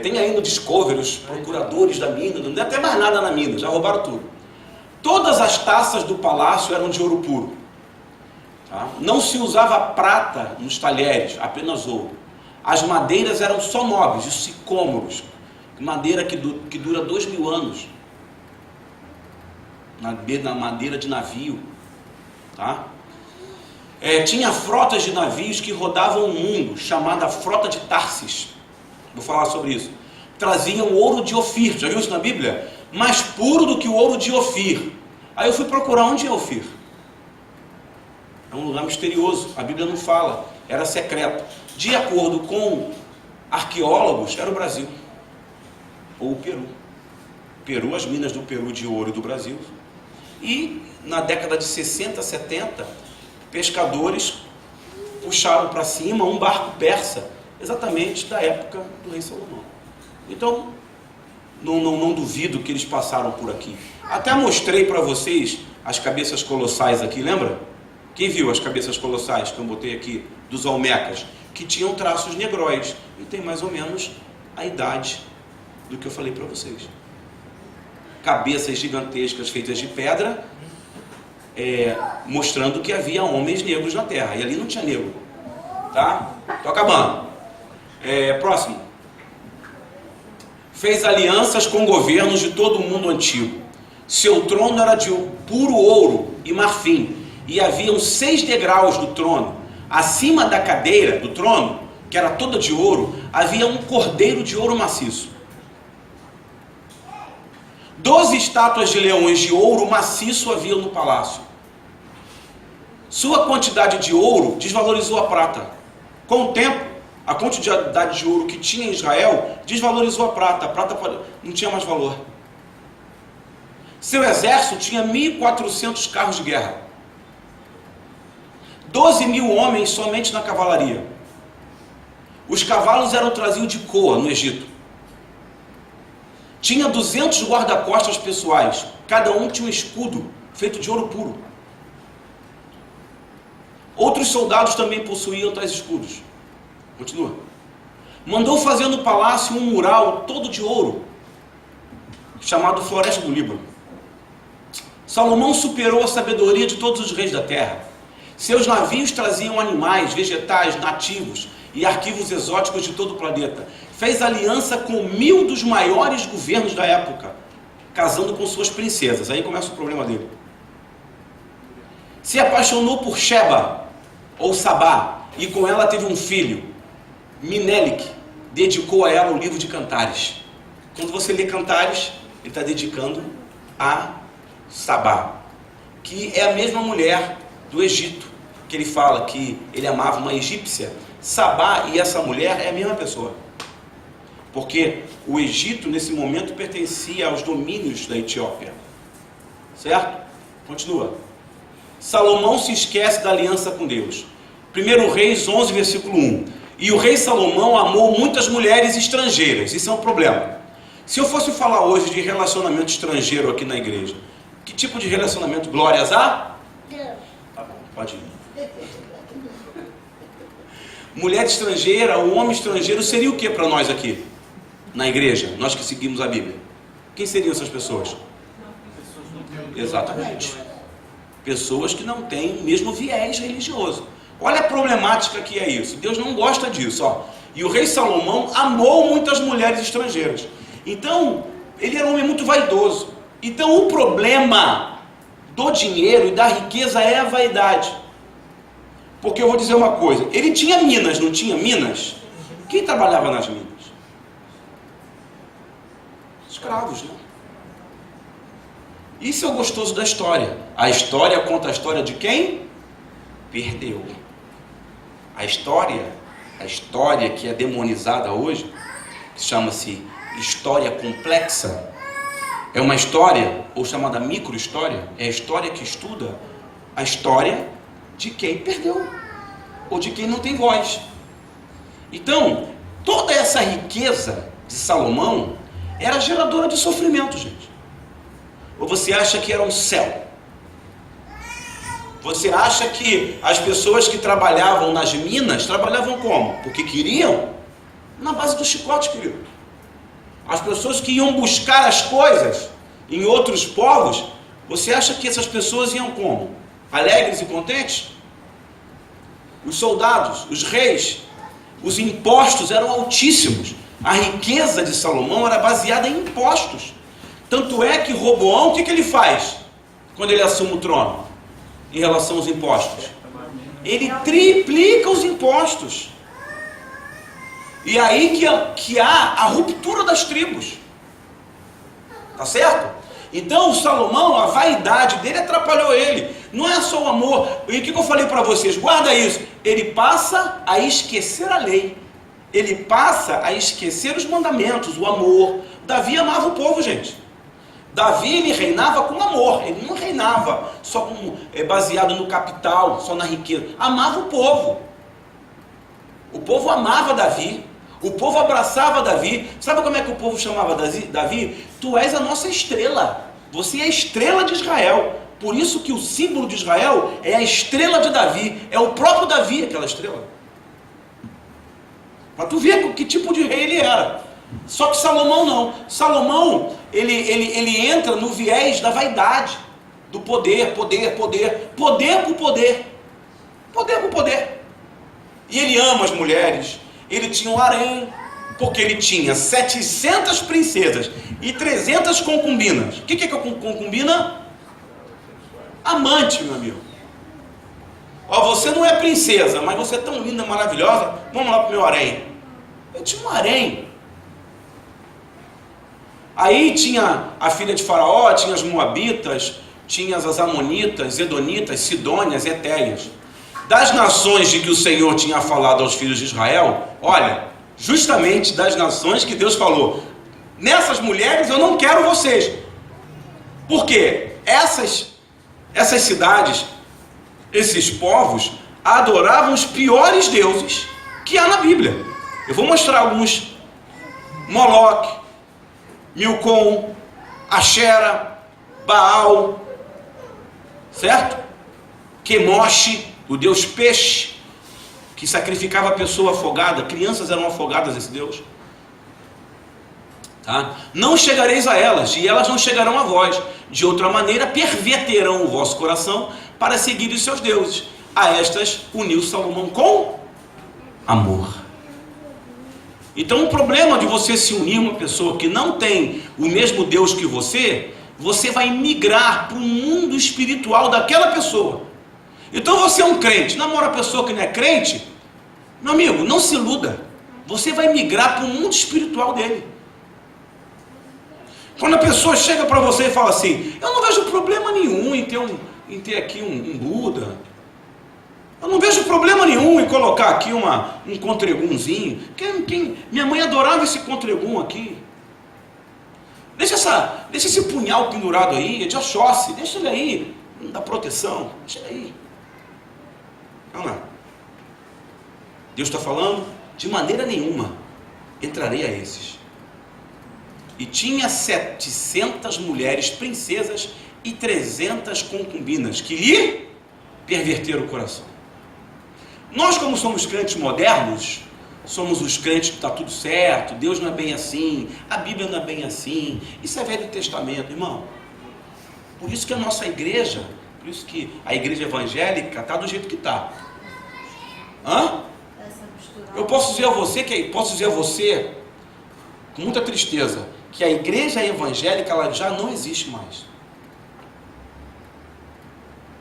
Tem aí no Discovery os procuradores da mina, não tem até mais nada na mina, já roubaram tudo. Todas as taças do palácio eram de ouro puro. Tá? Não se usava prata nos talheres, apenas ouro. As madeiras eram só nobres, de sicômoros, madeira que dura 2000 anos. Na madeira de navio, tá? Tinha frotas de navios que rodavam o mundo, chamada frota de Tarsis. Vou falar sobre isso. Traziam ouro de Ofir, já viu isso na Bíblia? Mais puro do que o ouro de Ofir. Aí eu fui procurar onde é Ofir. É um lugar misterioso, a Bíblia não fala, era secreto. De acordo com arqueólogos, era o Brasil, ou o Peru. Peru, as minas do Peru de ouro do Brasil. E na década de 60, 70, pescadores puxaram para cima um barco persa, exatamente da época do rei Salomão. Então, não duvido que eles passaram por aqui. Até mostrei para vocês as cabeças colossais aqui, lembra? Quem viu as cabeças colossais que eu botei aqui, dos Olmecas, que tinham traços negróis, e tem mais ou menos a idade do que eu falei para vocês. Cabeças gigantescas feitas de pedra, mostrando que havia homens negros na terra, e ali não tinha negro, tá? Estou acabando. Próximo. Fez alianças com governos de todo o mundo antigo. Seu trono era de puro ouro e marfim, e haviam 6 degraus do trono. Acima da cadeira do trono, que era toda de ouro, havia um cordeiro de ouro maciço. 12 estátuas de leões de ouro maciço havia no palácio. Sua quantidade de ouro desvalorizou a prata. Com o tempo, a quantidade de ouro que tinha em Israel desvalorizou a prata. A prata não tinha mais valor. Seu exército tinha 1.400 carros de guerra. 12.000 homens somente na cavalaria. Os cavalos eram trazidos de Coa, no Egito. Tinha 200 guarda-costas pessoais. Cada um tinha um escudo feito de ouro puro. Outros soldados também possuíam tais escudos. Continua. Mandou fazer no palácio um mural todo de ouro, chamado Floresta do Líbano. Salomão superou a sabedoria de todos os reis da terra. Seus navios traziam animais, vegetais, nativos e arquivos exóticos de todo o planeta. Fez aliança com 1000 dos maiores governos da época, casando com suas princesas. Aí começa o problema dele. Se apaixonou por Sheba, ou Sabá, e com ela teve um filho. Menelik dedicou a ela o livro de Cantares. Quando você lê Cantares, ele está dedicando a Sabá, que é a mesma mulher do Egito, que ele fala que ele amava uma egípcia. Sabá e essa mulher é a mesma pessoa, porque o Egito nesse momento pertencia aos domínios da Etiópia, certo? Continua. Salomão se esquece da aliança com Deus. 1 Reis 11, versículo 1. E o rei Salomão amou muitas mulheres estrangeiras. Isso é um problema. Se eu fosse falar hoje de relacionamento estrangeiro aqui na igreja, que tipo de relacionamento? Glórias a? Deus. Tá bom, pode ir. Mulher estrangeira, o homem estrangeiro seria o que para nós aqui na igreja? Nós que seguimos a Bíblia. Quem seriam essas pessoas? Exatamente. Pessoas que não têm o mesmo viés religioso. Olha a problemática que é isso. Deus não gosta disso, ó. E o rei Salomão amou muitas mulheres estrangeiras. Então, ele era um homem muito vaidoso. Então, o problema do dinheiro e da riqueza é a vaidade. Porque eu vou dizer uma coisa. Ele tinha minas, não tinha minas? Quem trabalhava nas minas? Escravos, né? Isso é o gostoso da história. A história conta a história de quem? Perdeu. A história que é demonizada hoje, que chama-se história complexa, é uma história, ou chamada micro-história, é a história que estuda a história de quem perdeu, ou de quem não tem voz. Então, toda essa riqueza de Salomão era geradora de sofrimento, gente. Ou você acha que era um céu? Você acha que as pessoas que trabalhavam nas minas, trabalhavam como? Porque queriam? Na base do chicote, querido. As pessoas que iam buscar as coisas em outros povos, você acha que essas pessoas iam como? Alegres e contentes? Os soldados, os reis, os impostos eram altíssimos. A riqueza de Salomão era baseada em impostos. Tanto é que Roboão, o que ele faz quando ele assume o trono? em relação aos impostos? Ele triplica os impostos. E aí que há a ruptura das tribos. Tá certo? Então o Salomão, a vaidade dele atrapalhou ele. Não é só o amor. E o que eu falei para vocês? Guarda isso. Ele passa a esquecer a lei. Ele passa a esquecer os mandamentos, o amor. Davi amava o povo, gente. Davi, ele reinava com amor. Ele não reinava só baseado no capital, só na riqueza. Amava o povo. O povo amava Davi. O povo abraçava Davi. Sabe como é que o povo chamava Davi? Tu és a nossa estrela. Você é a estrela de Israel. Por isso que o símbolo de Israel é a estrela de Davi. É o próprio Davi, aquela estrela. Para tu ver que tipo de rei ele era. Só que Salomão não. Salomão, ele entra no viés da vaidade. Do poder. Poder por poder. Poder por poder. E ele ama as mulheres. Ele tinha um harém, porque ele tinha 700 princesas e 300 concubinas. O que é concubina? Amante, meu amigo. Ó, você não é princesa, mas você é tão linda, maravilhosa. Vamos lá pro meu harém. Eu tinha um harém. Aí tinha a filha de Faraó, tinha as moabitas, tinha as amonitas, edonitas, sidônias, etéias. Das nações de que o Senhor tinha falado aos filhos de Israel, olha, justamente das nações que Deus falou, nessas mulheres eu não quero vocês. Por quê? Essas cidades, esses povos, adoravam os piores deuses que há na Bíblia. Eu vou mostrar alguns. Moloque, Milcom, Axera, Baal, certo? Quemoche, o deus peixe, que sacrificava a pessoa afogada, crianças eram afogadas a esse deus. Tá? Não chegareis a elas, e elas não chegarão a vós. De outra maneira, perverterão o vosso coração para seguir os seus deuses. A estas uniu Salomão com amor. Então o problema de você se unir a uma pessoa que não tem o mesmo Deus que você vai migrar para o mundo espiritual daquela pessoa. Então você é um crente, namora uma pessoa que não é crente, meu amigo, não se iluda. Você vai migrar para o mundo espiritual dele. Quando a pessoa chega para você e fala assim, eu não vejo problema nenhum em ter aqui um Buda. Eu não vejo problema nenhum em colocar aqui um contregunzinho. Minha mãe adorava esse contregum aqui. Deixa esse punhal pendurado aí, é de Oxóssi, deixa ele aí, dá proteção, deixa ele aí. Não. Deus está falando, de maneira nenhuma entrarei a esses. E tinha 700 mulheres princesas e 300 concubinas que lhe perverteram o coração. Nós, como somos crentes modernos, somos os crentes que está tudo certo, Deus não é bem assim, a Bíblia não é bem assim, isso é Velho Testamento, irmão. Por isso que a nossa igreja, por isso que a igreja evangélica está do jeito que está. Eu posso dizer a você, com muita tristeza, que a igreja evangélica ela já não existe mais.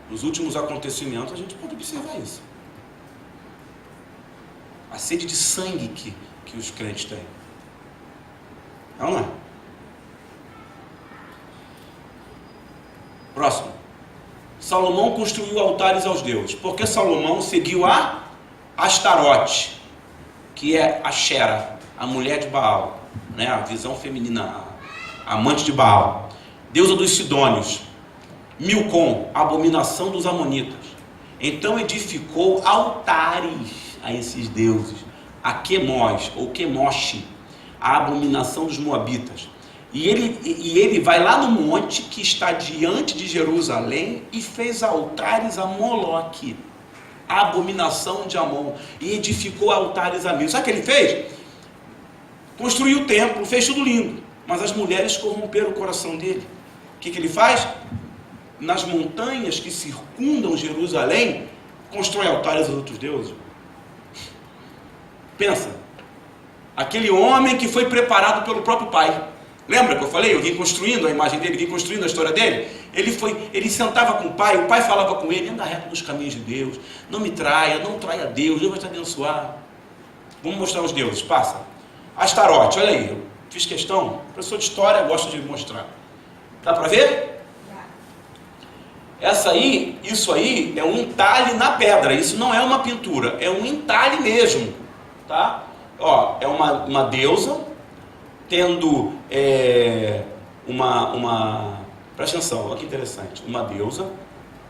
Nos últimos acontecimentos a gente pode observar isso. A sede de sangue que os crentes têm. Não é? Próximo. Salomão construiu altares aos deuses, porque Salomão seguiu a Astarote, que é Axera, a mulher de Baal, né? A visão feminina, a amante de Baal, deusa dos sidônios. Milcom, a abominação dos amonitas. Então edificou altares a esses deuses, a Quemós, ou Quemoche, a abominação dos moabitas. E ele vai lá no monte que está diante de Jerusalém e fez altares a Moloque, a abominação de Amon, e edificou altares a Mil. Sabe o que ele fez? Construiu o templo, fez tudo lindo, mas as mulheres corromperam o coração dele. O que ele faz? Nas montanhas que circundam Jerusalém, constrói altares aos outros deuses. Pensa, aquele homem que foi preparado pelo próprio pai, Lembra que eu falei? Eu vim construindo a imagem dele, vim construindo a história dele. Ele sentava com o pai falava com ele: anda reto nos caminhos de Deus, não me traia, não traia Deus, Deus vai te abençoar. Vamos mostrar os deuses, passa. Astarote, olha aí, eu fiz questão, professor de história gosta de mostrar. Dá para ver? Isso aí é um entalhe na pedra, isso não é uma pintura, é um entalhe mesmo, tá? Ó, é uma deusa tendo presta atenção, olha que interessante, uma deusa,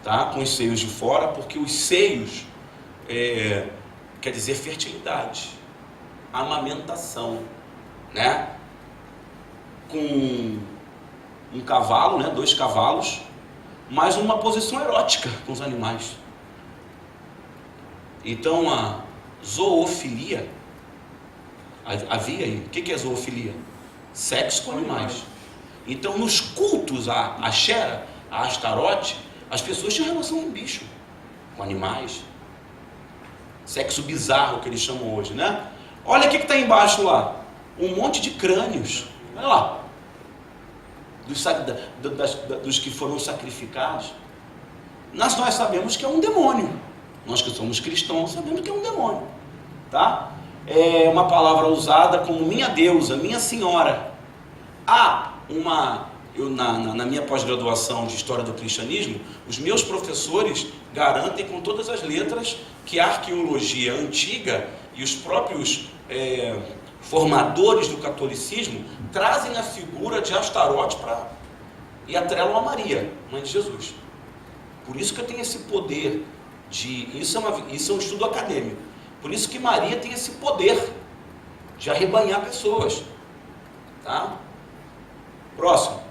tá? Com os seios de fora, porque os seios quer dizer fertilidade, amamentação, né? Com um cavalo, né? 2 cavalos, mais uma posição erótica com os animais. Então a zoofilia havia aí. O que é zoofilia? Sexo com animais. Então nos cultos a Axera, a Astarote, as pessoas tinham relação com bicho, com animais. Sexo bizarro que eles chamam hoje, né? Olha o que está embaixo lá, um monte de crânios, olha lá, dos que foram sacrificados. Nós sabemos que é um demônio, nós que somos cristãos sabemos que é um demônio, tá? É uma palavra usada como minha deusa, minha senhora. Na minha pós-graduação de História do Cristianismo, os meus professores garantem com todas as letras que a arqueologia antiga e os próprios formadores do catolicismo trazem a figura de Astarote e atrelam a Maria, mãe de Jesus. Por isso que eu tenho esse poder isso é um estudo acadêmico. Por isso que Maria tem esse poder de arrebanhar pessoas, tá? Próximo.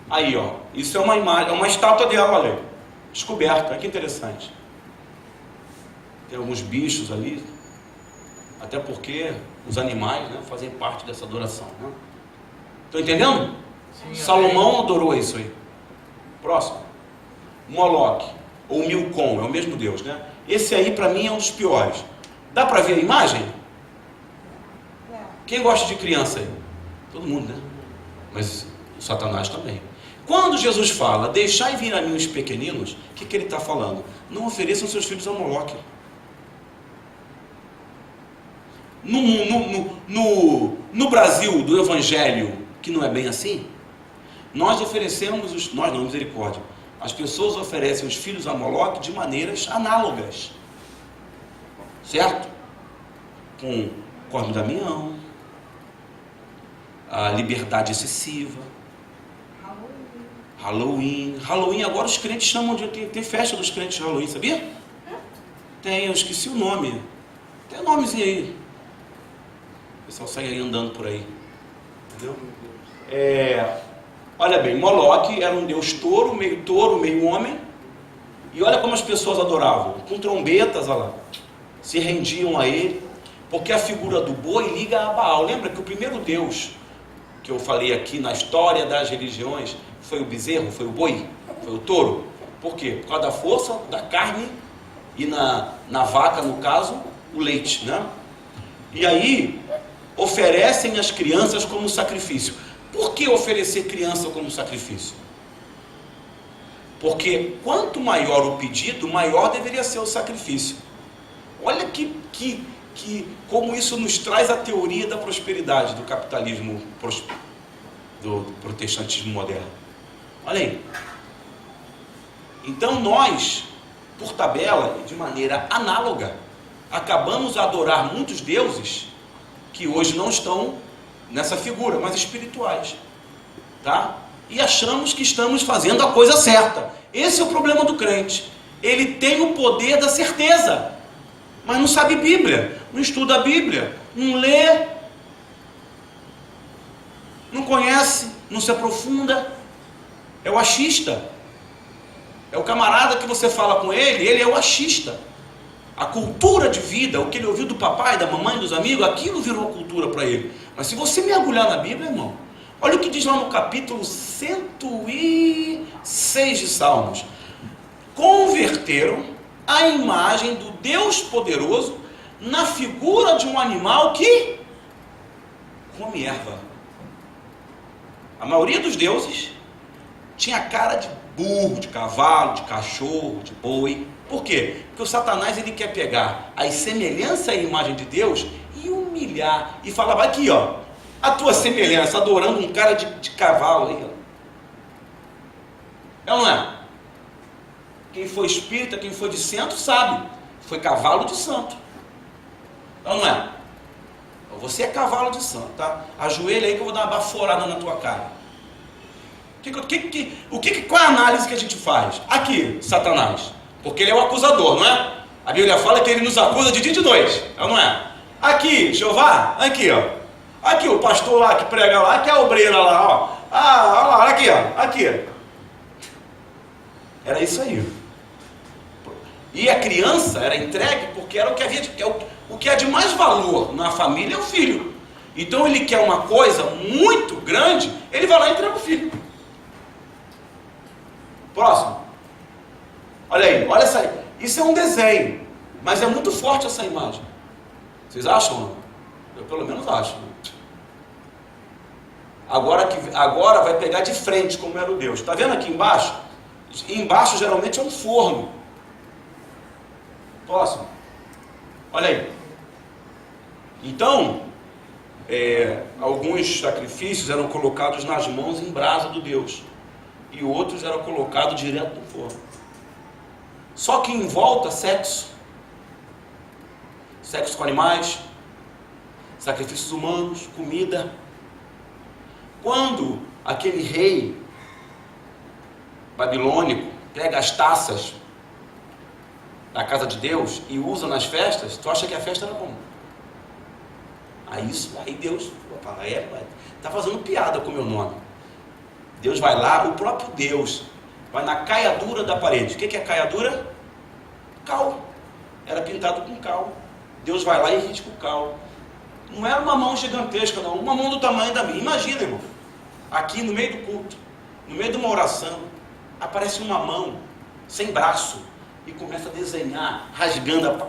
Aí, ó, isso é uma imagem, é uma estátua dela, olha, descoberta, olha que interessante. Tem alguns bichos ali, até porque os animais, né, fazem parte dessa adoração, né? Estão entendendo? Sim, Salomão adorou isso aí. Próximo. Moloque, ou Milcom, é o mesmo Deus, né? Esse aí para mim é um dos piores. Dá para ver a imagem? Quem gosta de criança aí? Todo mundo, né? Mas o Satanás também. Quando Jesus fala, deixai vir a mim os pequeninos, o que ele está falando? Não ofereçam seus filhos a Moloque. No Brasil do Evangelho, que não é bem assim, nós oferecemos, nós não, misericórdia, as pessoas oferecem os filhos a Moloque de maneiras análogas, certo? Com Corme Damião, a liberdade excessiva, Halloween, agora os crentes chamam de, tem festa dos crentes de Halloween, sabia? Tem, eu esqueci o nome, tem um nomezinho aí, o pessoal sai aí andando por aí, entendeu? Olha bem, Moloque era um deus touro, meio homem, e olha como as pessoas adoravam, com trombetas, olha lá, se rendiam a ele, porque a figura do boi liga a Baal. Lembra que o primeiro deus que eu falei aqui na história das religiões foi o bezerro, foi o boi, foi o touro? Por quê? Por causa da força da carne e na vaca, no caso, o leite, né? E aí oferecem as crianças como sacrifício. Por que oferecer criança como sacrifício? Porque quanto maior o pedido, maior deveria ser o sacrifício. Olha como isso nos traz a teoria da prosperidade do capitalismo, do protestantismo moderno. Olha aí. Então nós, por tabela, de maneira análoga, acabamos a adorar muitos deuses que hoje não estão nessa figura, mas espirituais, tá? E achamos que estamos fazendo a coisa certa. Esse é o problema do crente. Ele tem o poder da certeza, mas não sabe Bíblia, não estuda a Bíblia, não lê, não conhece, não se aprofunda. É o achista. É o camarada que você fala com ele é o achista. A cultura de vida, o que ele ouviu do papai, da mamãe, dos amigos, aquilo virou cultura para ele. Mas se você mergulhar na Bíblia, irmão, olha o que diz lá no capítulo 106 de Salmos. Converteram a imagem do Deus poderoso na figura de um animal que come erva. A maioria dos deuses tinha cara de burro, de cavalo, de cachorro, de boi. Por quê? Porque o Satanás ele quer pegar as semelhanças e a imagem de Deus e humilhar. E falava aqui, ó, a tua semelhança, adorando um cara de cavalo aí, ó. É ou não é? Quem foi espírita, quem foi de santo sabe. Foi cavalo de santo. É ou não é? Você é cavalo de santo, tá? Ajoelha aí que eu vou dar uma baforada na tua cara. Qual é a análise que a gente faz? Aqui, Satanás. Porque ele é o acusador, não é? A Bíblia fala que ele nos acusa de dia e de noite. É ou não é? Aqui, Jeová, aqui, ó. Aqui, o pastor lá que prega lá, aqui é a obreira lá, ó. Ah, olha lá, aqui, ó. Aqui. Era isso aí. E a criança era entregue porque era o que havia o que é de mais valor na família é o filho. Então ele quer uma coisa muito grande, ele vai lá e entrega o filho. Próximo. Olha aí, olha essa aí. Isso é um desenho, mas é muito forte essa imagem. Vocês acham? Eu pelo menos acho. Agora vai pegar de frente como era o Deus. Está vendo aqui embaixo? Embaixo geralmente é um forno. Próximo. Olha aí. Então, alguns sacrifícios eram colocados nas mãos em brasa do Deus. E outros eram colocados direto no forno. Só que em volta, sexo. Sexo com animais. Sacrifícios humanos, comida. Quando aquele rei babilônico pega as taças da casa de Deus e usa nas festas, tu acha que a festa era como? Aí Deus fala, tá fazendo piada com o meu nome. Deus vai lá, o próprio Deus vai na caiadura da parede. O que é caiadura? Cal. Era pintado com cal. Deus vai lá e risca o cal. Não era uma mão gigantesca, não. Uma mão do tamanho da minha. Imagina, irmão. Aqui no meio do culto, no meio de uma oração, aparece uma mão sem braço e começa a desenhar, rasgando a...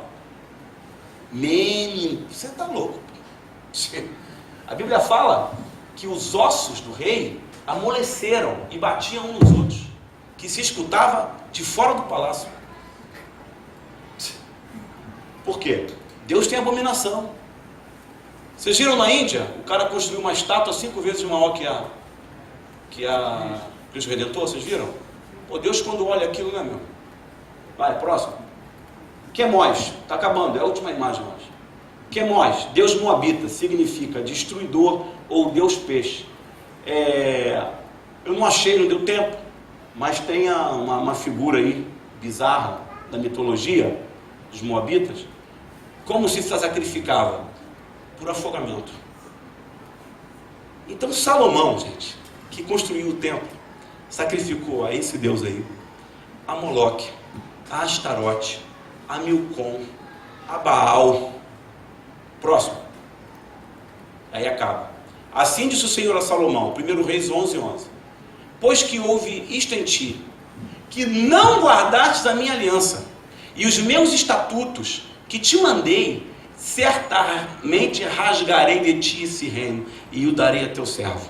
Menino, você está louco. A Bíblia fala que os ossos do rei amoleceram e batiam uns nos outros, que se escutava de fora do palácio. Por quê? Deus tem abominação. Vocês viram na Índia? O cara construiu uma estátua 5 vezes maior que a Cristo Redentor, vocês viram? Pô, Deus quando olha aquilo, né, meu? Vai, próximo. Quemós, está acabando, é a última imagem hoje. Quemós, Deus Moabita, significa destruidor ou Deus peixe. Eu não achei, não deu tempo, mas tem uma figura aí bizarra da mitologia dos Moabitas. Como se sacrificava? Por afogamento. Então Salomão, gente, que construiu o templo, sacrificou a esse Deus aí, a Moloque, a Astarote, a Milcom, a Baal. Próximo. Aí acaba. Assim disse o Senhor a Salomão, 1 Reis 11:11. Pois que houve isto em ti, que não guardastes a minha aliança e os meus estatutos que te mandei, certamente rasgarei de ti esse reino e o darei a teu servo.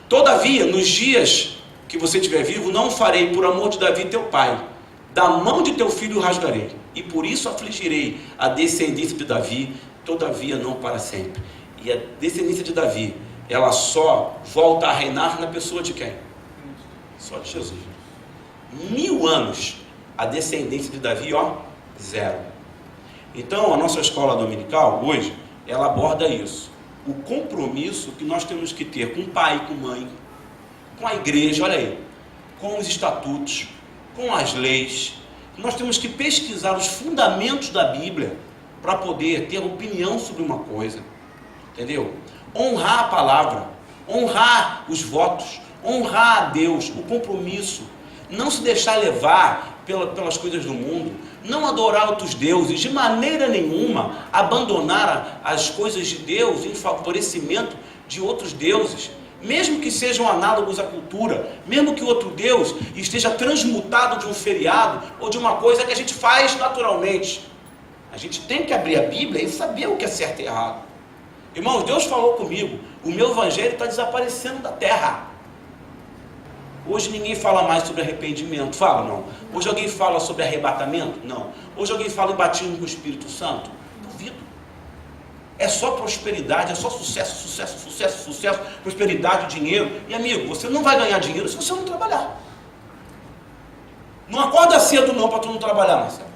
Todavia, nos dias que você estiver vivo, não farei por amor de Davi teu pai. Da mão de teu filho o rasgarei, e por isso afligirei a descendência de Davi, todavia não para sempre. E a descendência de Davi, ela só volta a reinar na pessoa de quem? Só de Jesus. 1000 anos, a descendência de Davi, ó, 0. Então, a nossa escola dominical, hoje, ela aborda isso. O compromisso que nós temos que ter com o pai, com a mãe, com a igreja, olha aí, com os estatutos, com as leis. Nós temos que pesquisar os fundamentos da Bíblia para poder ter opinião sobre uma coisa. Entendeu? Honrar a palavra, honrar os votos, honrar a Deus, o compromisso. Não se deixar levar pelas coisas do mundo, não adorar outros deuses, de maneira nenhuma abandonar as coisas de Deus em favorecimento de outros deuses, mesmo que sejam análogos à cultura, mesmo que outro Deus esteja transmutado de um feriado ou de uma coisa que a gente faz naturalmente. A gente tem que abrir a Bíblia e saber o que é certo e errado. Irmãos, Deus falou comigo, o meu evangelho está desaparecendo da terra. Hoje ninguém fala mais sobre arrependimento. Fala, não. Hoje alguém fala sobre arrebatamento? Não. Hoje alguém fala em batismo com o Espírito Santo? Duvido. É só prosperidade, é só sucesso, sucesso, sucesso, sucesso, prosperidade, dinheiro. E amigo, você não vai ganhar dinheiro se você não trabalhar. Não acorda cedo não para tu não trabalhar, Marcelo.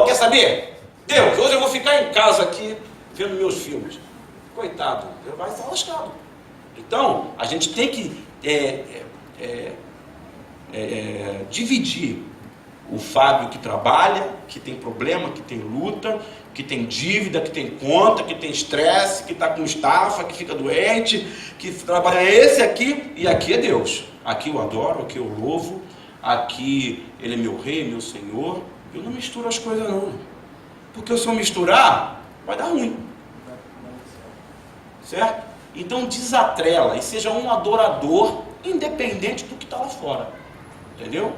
Quer saber? Deus, hoje eu vou ficar em casa aqui vendo meus filmes. Coitado, ele vai estar lascado. Então, a gente tem que dividir o Fábio que trabalha, que tem problema, que tem luta, que tem dívida, que tem conta, que tem estresse, que está com estafa, que fica doente, que trabalha esse aqui, e aqui é Deus. Aqui eu adoro, aqui eu louvo, aqui Ele é meu rei, meu senhor. Eu não misturo as coisas não, porque se eu misturar, vai dar ruim, certo? Então desatrela e seja um adorador, independente do que está lá fora, entendeu?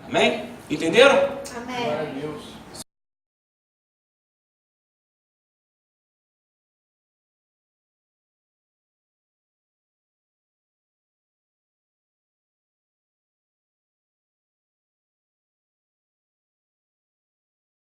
Amém? Entenderam? Amém.